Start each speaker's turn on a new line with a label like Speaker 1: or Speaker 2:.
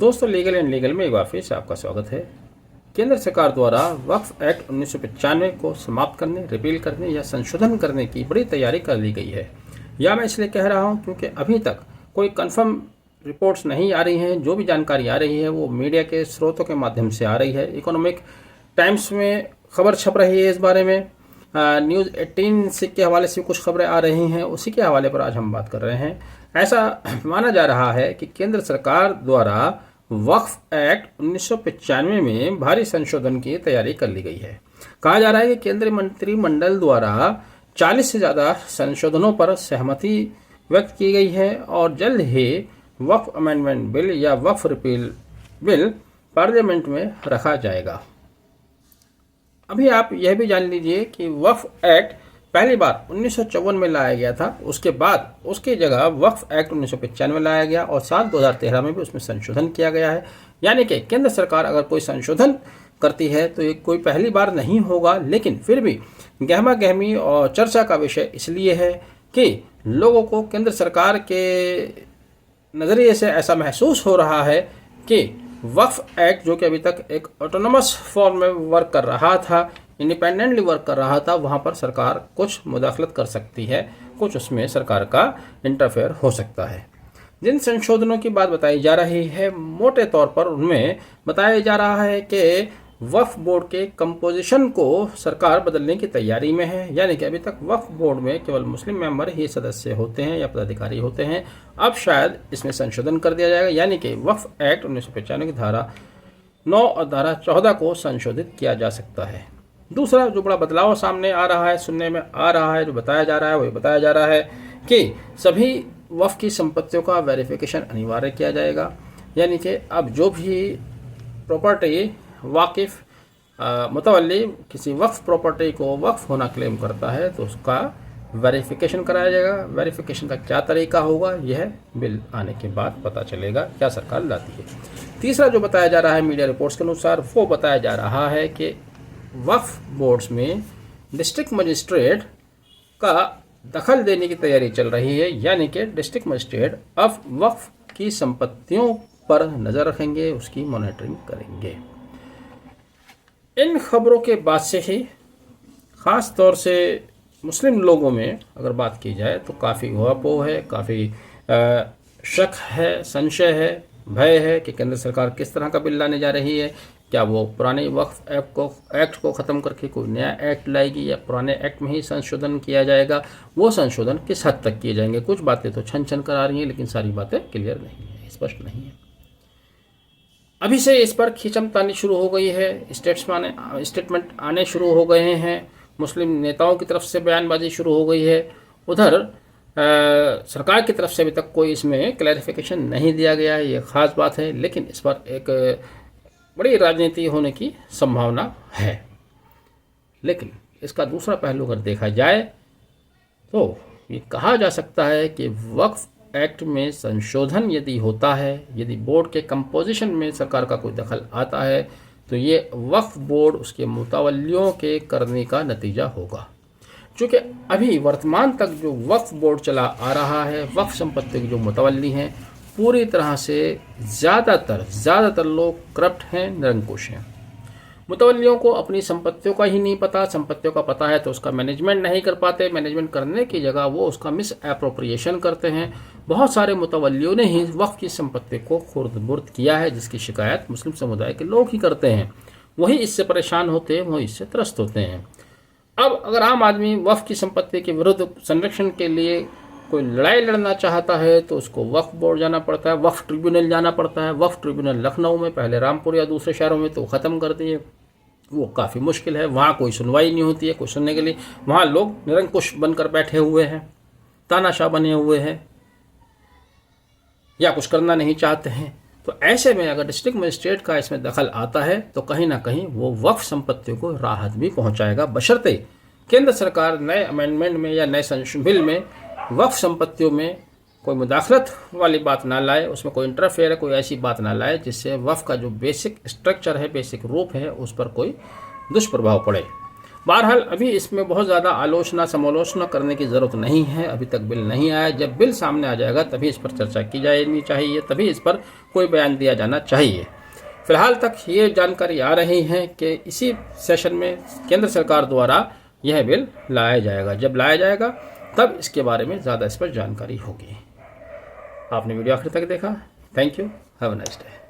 Speaker 1: दोस्तों, legal and legal में एक बार फिर से आपका स्वागत है। केंद्र सरकार द्वारा वक्फ एक्ट 1995 को समाप्त करने, रिपील करने या संशोधन करने की बड़ी तैयारी कर ली गई है। यह मैं इसलिए कह रहा हूं क्योंकि अभी तक कोई कंफर्म रिपोर्ट्स नहीं आ रही हैं। जो भी जानकारी आ रही है वो मीडिया के स्रोतों के माध्यम से आ रही है। इकोनॉमिक टाइम्स में खबर छप रही है इस बारे में, न्यूज़ 18 के हवाले से कुछ खबरें आ रही हैं। उसी के हवाले पर आज हम बात कर रहे हैं। ऐसा माना जा रहा है कि केंद्र सरकार द्वारा वक्फ एक्ट 1995 में भारी संशोधन की तैयारी कर ली गई है। कहा जा रहा है कि केंद्रीय मंत्रिमंडल द्वारा 40 से ज़्यादा संशोधनों पर सहमति व्यक्त की गई है और जल्द ही वक्फ अमेंडमेंट बिल या वक्फ रिपील बिल पार्लियामेंट में रखा जाएगा। अभी आप यह भी जान लीजिए कि वक्फ एक्ट पहली बार 1954 में लाया गया था। उसके बाद उसकी जगह वक्फ एक्ट 1995 में लाया गया और साल 2013 में भी उसमें संशोधन किया गया है। यानी कि केंद्र सरकार अगर कोई संशोधन करती है तो ये कोई पहली बार नहीं होगा, लेकिन फिर भी गहमा गहमी और चर्चा का विषय इसलिए है कि लोगों को केंद्र सरकार के नज़रिए से ऐसा महसूस हो रहा है कि वक्फ एक्ट जो कि अभी तक एक ऑटोनमस फॉर्म में वर्क कर रहा था, इंडिपेंडेंटली वर्क कर रहा था, वहाँ पर सरकार कुछ मुदाखलत कर सकती है, कुछ उसमें सरकार का इंटरफेयर हो सकता है। जिन संशोधनों की बात बताई जा रही है, मोटे तौर पर उनमें बताया जा रहा है कि वक्फ बोर्ड के कंपोजिशन को सरकार बदलने की तैयारी में है। यानी कि अभी तक वक्फ बोर्ड में केवल मुस्लिम मेंबर ही सदस्य होते हैं या पदाधिकारी होते हैं। अब शायद इसमें संशोधन कर दिया जाएगा, यानी कि वक्फ एक्ट 1995 की धारा 9 और धारा 14 को संशोधित किया जा सकता है। दूसरा जो बड़ा बदलाव सामने आ रहा है, सुनने में आ रहा है, जो बताया जा रहा है, वो बताया जा रहा है कि सभी वक्फ की संपत्तियों का वेरिफिकेशन अनिवार्य किया जाएगा। यानी कि अब जो भी प्रॉपर्टी वाकिफ मुतवल्ली किसी वक्फ प्रॉपर्टी को वक्फ होना क्लेम करता है तो उसका वेरिफिकेशन कराया जाएगा। वेरिफिकेशन का क्या तरीका होगा, यह बिल आने के बाद पता चलेगा, क्या सरकार लाती है। तीसरा जो बताया जा रहा है मीडिया रिपोर्ट्स के अनुसार, वो बताया जा रहा है कि वक्फ बोर्ड्स में डिस्ट्रिक्ट मजिस्ट्रेट का दखल देने की तैयारी चल रही है। यानी कि डिस्ट्रिक्ट मजिस्ट्रेट अब वक्फ की संपत्तियों पर नज़र रखेंगे, उसकी मॉनिटरिंग करेंगे। इन खबरों के बाद से ही ख़ास तौर से मुस्लिम लोगों में अगर बात की जाए तो काफ़ी ऊहापोह है, काफ़ी शक है, संशय है, भय है कि केंद्र सरकार किस तरह का बिल लाने जा रही है। क्या वो पुराने वक्फ एक्ट को ख़त्म करके कोई नया एक्ट लाएगी या पुराने एक्ट में ही संशोधन किया जाएगा। वो संशोधन किस हद तक किए जाएंगे। कुछ बातें तो छन छन कर आ रही हैं, लेकिन सारी बातें क्लियर नहीं है, स्पष्ट नहीं है। अभी से इस पर खींचतानी शुरू हो गई है, स्टेटमेंट आने शुरू हो गए हैं, मुस्लिम नेताओं की तरफ से बयानबाजी शुरू हो गई है। उधर सरकार की तरफ से अभी तक कोई इसमें क्लैरिफिकेशन नहीं दिया गया है, ये ख़ास बात है। लेकिन इस पर एक बड़ी राजनीति होने की संभावना है। लेकिन इसका दूसरा पहलू अगर देखा जाए तो ये कहा जा सकता है कि वक्फ एक्ट में संशोधन यदि होता है, यदि बोर्ड के कंपोजिशन में सरकार का कोई दखल आता है, तो ये वक्फ बोर्ड उसके मुतवल्लियों के करने का नतीजा होगा। चूँकि अभी वर्तमान तक जो वक्फ बोर्ड चला आ रहा है, वक्फ संपत्ति के जो मुतवल्ली हैं, पूरी तरह से ज़्यादातर लोग करप्ट हैं, निरंकुश हैं। मुतवल्लियों को अपनी संपत्तियों का ही नहीं पता, संपत्तियों का पता है तो उसका मैनेजमेंट नहीं कर पाते, मैनेजमेंट करने की जगह वो उसका मिस एप्रोप्रिएशन करते हैं। बहुत सारे मुतवल्लियों ने ही वक्फ की संपत्ति को खुर्द-बुर्द किया है, जिसकी शिकायत मुस्लिम समुदाय के लोग ही करते हैं। वही इससे परेशान होते हैं, वही इससे त्रस्त होते हैं। अब अगर आम आदमी वक्फ की संपत्ति के विरुद्ध संरक्षण के लिए कोई लड़ाई लड़ना चाहता है तो उसको वक्फ बोर्ड जाना पड़ता है, वक्फ ट्रिब्यूनल जाना पड़ता है। वक्फ ट्रिब्यूनल लखनऊ में, पहले रामपुर या दूसरे शहरों में तो ख़त्म कर दिए, वो काफ़ी मुश्किल है। वहाँ कोई सुनवाई नहीं होती है, कोई सुनने के लिए। वहाँ लोग निरंकुश बनकर बैठे हुए हैं, तानाशाह बने हुए हैं या कुछ करना नहीं चाहते हैं। तो ऐसे में अगर डिस्ट्रिक्ट मजिस्ट्रेट का इसमें दखल आता है तो कहीं ना कहीं वो वक्फ संपत्तियों को राहत भी पहुँचाएगा, बशर्ते केंद्र सरकार नए अमेंडमेंट में या नए संशोधन बिल में वक्फ संपत्तियों में कोई मुदाखलत वाली बात ना लाए, उसमें कोई इंटरफेयर है, कोई ऐसी बात ना लाए जिससे वक्फ का जो बेसिक स्ट्रक्चर है, बेसिक रूप है, उस पर कोई दुष्प्रभाव पड़े। बहरहाल अभी इसमें बहुत ज़्यादा आलोचना समालोचना करने की ज़रूरत नहीं है। अभी तक बिल नहीं आया, जब बिल सामने आ जाएगा तभी इस पर चर्चा की जानी चाहिए, तभी इस पर कोई बयान दिया जाना चाहिए। फिलहाल तक ये जानकारी आ रही है कि इसी सेशन में केंद्र सरकार द्वारा यह बिल लाया जाएगा। जब लाया जाएगा तब इसके बारे में ज़्यादा इस पर जानकारी होगी। आपने वीडियो आखिर तक देखा, thank you, have a nice day.